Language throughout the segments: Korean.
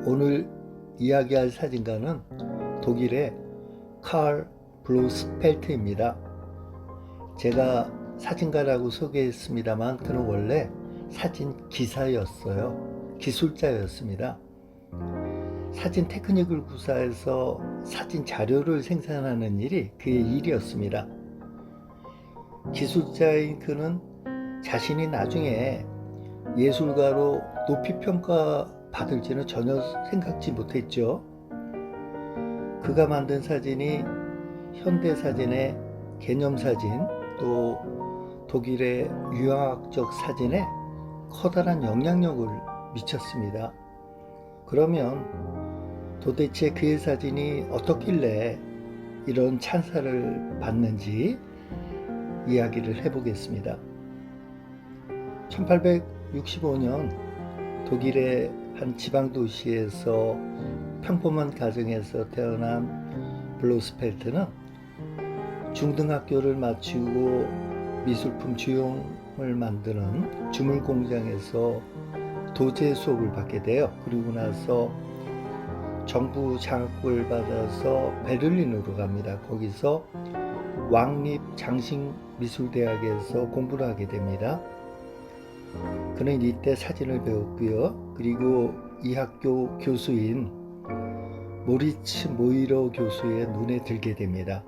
오늘 이야기할 사진가는 독일의 칼 블로스펠트입니다. 제가 사진가라고 소개했습니다만 그는 원래 사진 기사였어요. 기술자였습니다. 사진 테크닉을 구사해서 사진 자료를 생산하는 일이 그의 일이었습니다. 기술자인 그는 자신이 나중에 예술가로 높이 평가받을지는 전혀 생각지 못했죠. 그가 만든 사진이 현대사진의 개념사진, 또 독일의 유화학적 사진에 커다란 영향력을 미쳤습니다. 그러면 도대체 그의 사진이 어떻길래 이런 찬사를 받는지 이야기를 해보겠습니다. 1865년 독일의 한 지방도시에서 평범한 가정에서 태어난 블로스펠트는 중등학교를 마치고 미술품 주용을 만드는 주물 공장에서 도제 수업을 받게 돼요. 그리고 나서 정부 장학금을 받아서 베를린으로 갑니다. 거기서 왕립 장식미술대학에서 공부를 하게 됩니다. 그는 이때 사진을 배웠고요. 그리고 이 학교 교수인 모리츠 모이러 교수의 눈에 들게 됩니다.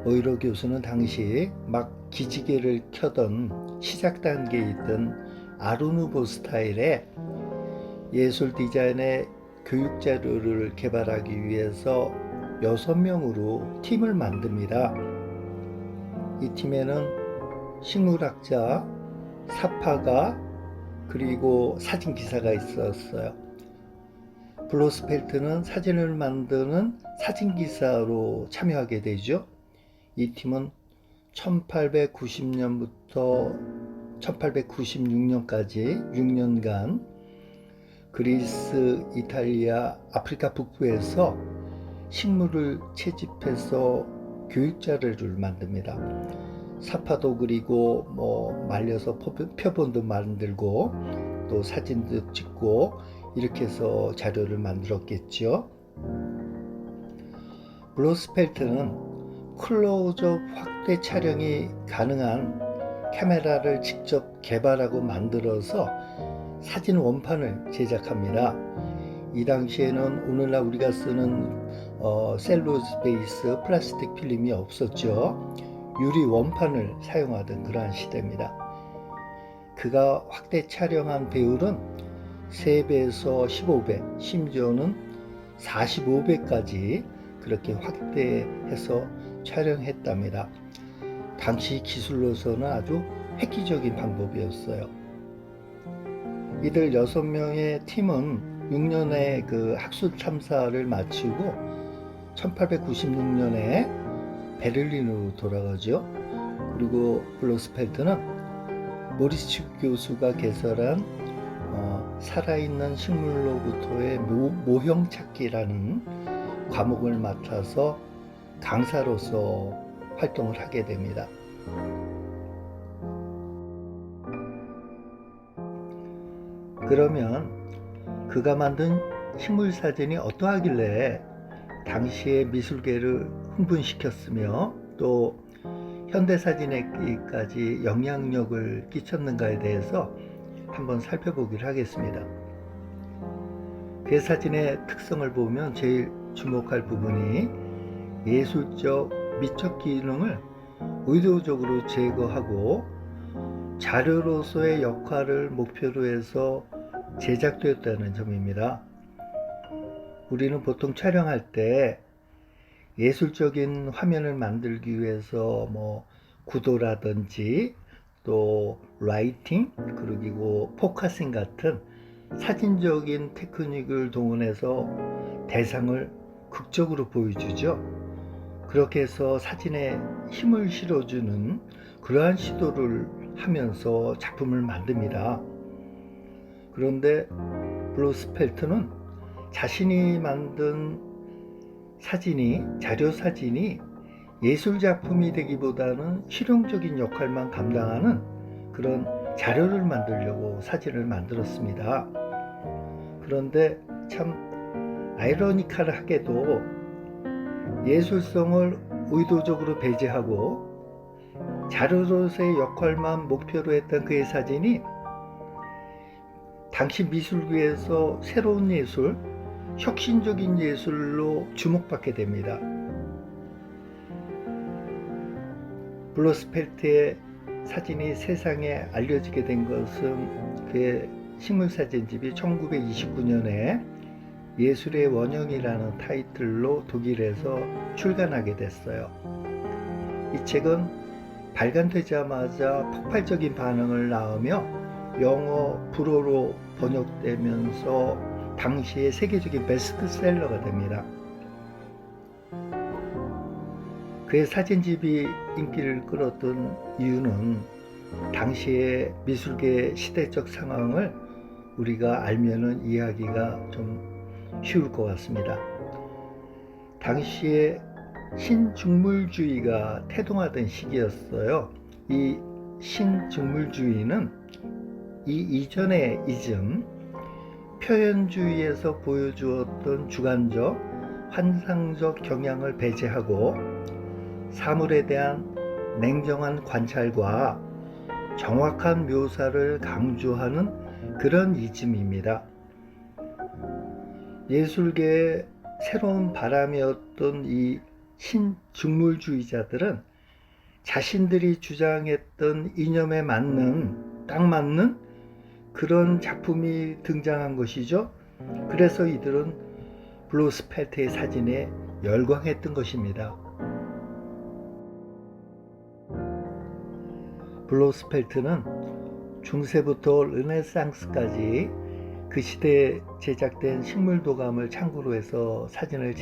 모이러 교수는 당시 막 기지개를 켜던 시작 단계에 있던 아르누보 스타일의 예술 디자인의 교육 자료를 개발하기 위해서 6명으로 팀을 만듭니다. 이 팀에는 식물학자, 사파가, 그리고 사진기사가 있었어요. 블로스펠트는 사진을 만드는 사진기사로 참여하게 되죠. 이 팀은 1890년부터 1896년까지 6년간 그리스, 이탈리아, 아프리카 북부에서 식물을 채집해서 교육자료를 만듭니다. 사파도 그리고 말려서 표본도 만들고 또 사진도 찍고 이렇게 해서 자료를 만들었겠죠. 블로스펠트는 클로즈업 확대 촬영이 가능한 카메라를 직접 개발하고 만들어서 사진 원판을 제작합니다. 이 당시에는 오늘날 우리가 쓰는 셀룰로즈 베이스 플라스틱 필름이 없었죠. 유리 원판을 사용하던 그러한 시대입니다. 그가 확대 촬영한 배율은 3배에서 15배, 심지어는 45배까지 그렇게 확대해서 촬영했답니다. 당시 기술로서는 아주 획기적인 방법이었어요. 이들 6명의 팀은 6년의 그 학술 탐사를 마치고 1896년에 베를린으로 돌아가죠. 그리고 블로스펠트는 모리츠 교수가 개설한 살아있는 식물로부터의 모형 찾기라는 과목을 맡아서 강사로서 활동을 하게 됩니다. 그러면 그가 만든 식물 사진이 어떠하길래 당시의 미술계를 흥분시켰으며 또 현대사진에까지 영향력을 끼쳤는가에 대해서 한번 살펴보기로 하겠습니다. 그 사진의 특성을 보면 제일 주목할 부분이 예술적 미적 기능을 의도적으로 제거하고 자료로서의 역할을 목표로 해서 제작되었다는 점입니다. 우리는 보통 촬영할 때 예술적인 화면을 만들기 위해서 구도라든지 또 라이팅 그리고 포커싱 같은 사진적인 테크닉을 동원해서 대상을 극적으로 보여주죠. 그렇게 해서 사진에 힘을 실어주는 그러한 시도를 하면서 작품을 만듭니다. 그런데 블로스펠트는 자신이 만든 사진이, 자료 사진이 예술작품이 되기보다는 실용적인 역할만 감당하는 그런 자료를 만들려고 사진을 만들었습니다. 그런데 참 아이러니컬하게도 예술성을 의도적으로 배제하고 자료로서의 역할만 목표로 했던 그의 사진이 당시 미술계에서 새로운 예술, 혁신적인 예술로 주목받게 됩니다. 블로스펠트의 사진이 세상에 알려지게 된 것은 그의 식물사진집이 1929년에 예술의 원형이라는 타이틀로 독일에서 출간하게 됐어요. 이 책은 발간되자마자 폭발적인 반응을 낳으며 영어 불어로 번역되면서 당시의 세계적인 베스트셀러가 됩니다. 그의 사진집이 인기를 끌었던 이유는 당시의 미술계 시대적 상황을 우리가 알면은 이해하기가 좀 쉬울 것 같습니다. 당시에 신중물주의가 태동하던 시기였어요. 이 신중물주의는 이 이전의 이즘, 표현주의에서 보여주었던 주관적, 환상적 경향을 배제하고 사물에 대한 냉정한 관찰과 정확한 묘사를 강조하는 그런 이즘입니다. 예술계의 새로운 바람이었던 이 신중물주의자들은 자신들이 주장했던 이념에 딱 맞는 그런 작품이 등장한 것이죠. 그래서 이들은 블로스펠트의 사진에 열광했던 것입니다. 블로스펠트는 중세부터 르네상스까지 그 시대에 제작된 식물도감을 참고로 해서 사진을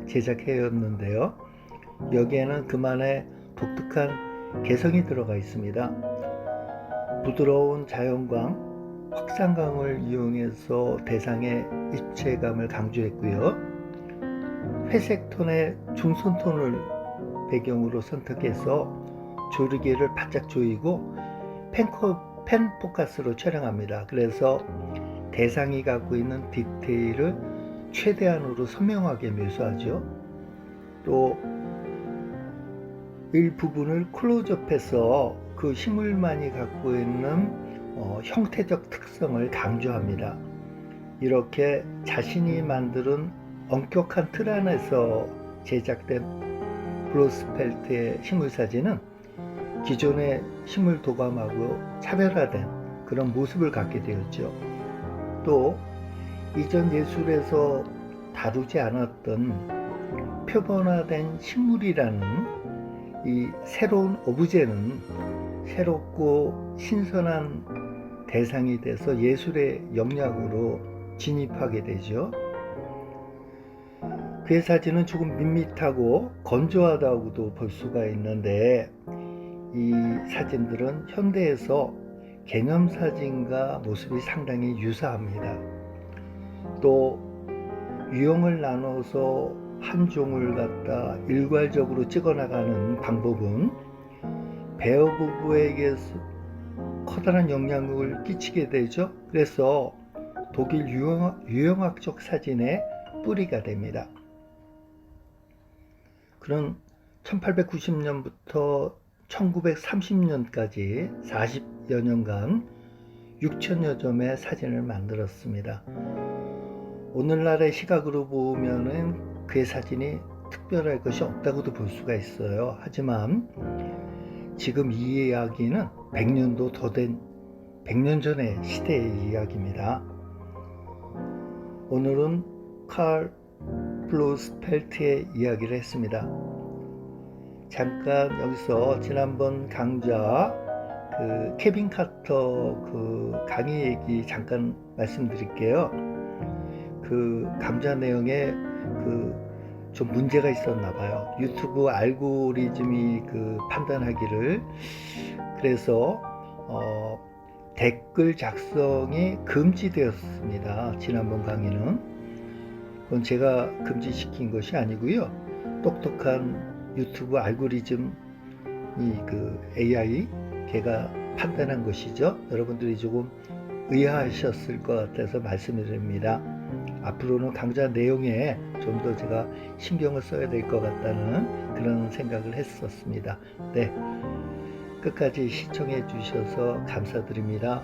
제작해왔는데요. 여기에는 그만의 독특한 개성이 들어가 있습니다. 부드러운 자연광, 확산광을 이용해서 대상의 입체감을 강조했고요. 회색 톤의 중순톤을 배경으로 선택해서 조리개를 바짝 조이고 펜 포커스로 촬영합니다. 그래서 대상이 갖고 있는 디테일을 최대한으로 선명하게 묘사하죠. 또 일부분을 클로즈업해서 그 식물만이 갖고 있는 형태적 특성을 강조합니다. 이렇게 자신이 만드는 엄격한 틀 안에서 제작된 블로스펠트의 식물사진은 기존의 식물 도감하고 차별화된 그런 모습을 갖게 되었죠. 또 이전 예술에서 다루지 않았던 표본화된 식물이라는 이 새로운 오브제는 새롭고 신선한 대상이 돼서 예술의 영역으로 진입하게 되죠. 그의 사진은 조금 밋밋하고 건조하다고도 볼 수가 있는데 이 사진들은 현대에서 개념사진과 모습이 상당히 유사합니다. 또 유형을 나눠서 한 종을 갖다 일괄적으로 찍어나가는 방법은 배우 부부에게 커다란 영향을 끼치게 되죠. 그래서 독일 유형학적 사진의 뿌리가 됩니다. 그런 1890년부터 1930년까지 40여 년간 6천여 점의 사진을 만들었습니다. 오늘날의 시각으로 보면은 그의 사진이 특별할 것이 없다고도 볼 수가 있어요. 하지만 지금 이 이야기는 100년도 더 된 100년 전의 시대의 이야기입니다. 오늘은 칼 블로스펠트의 이야기를 했습니다. 잠깐 여기서 지난번 강좌 그 케빈 카터 그 강의 얘기 잠깐 말씀드릴게요. 그 강좌 내용에 그 좀 문제가 있었나 봐요. 유튜브 알고리즘이 그 판단하기를 그래서 댓글 작성이 금지되었습니다. 지난번 강의는 그건 제가 금지시킨 것이 아니고요. 똑똑한 유튜브 알고리즘이 그 AI 걔가 판단한 것이죠. 여러분들이 조금 의아하셨을 것 같아서 말씀을 드립니다. 앞으로는 강좌 내용에 좀 더 제가 신경을 써야 될 것 같다는 그런 생각을 했었습니다. 네, 끝까지 시청해 주셔서 감사드립니다.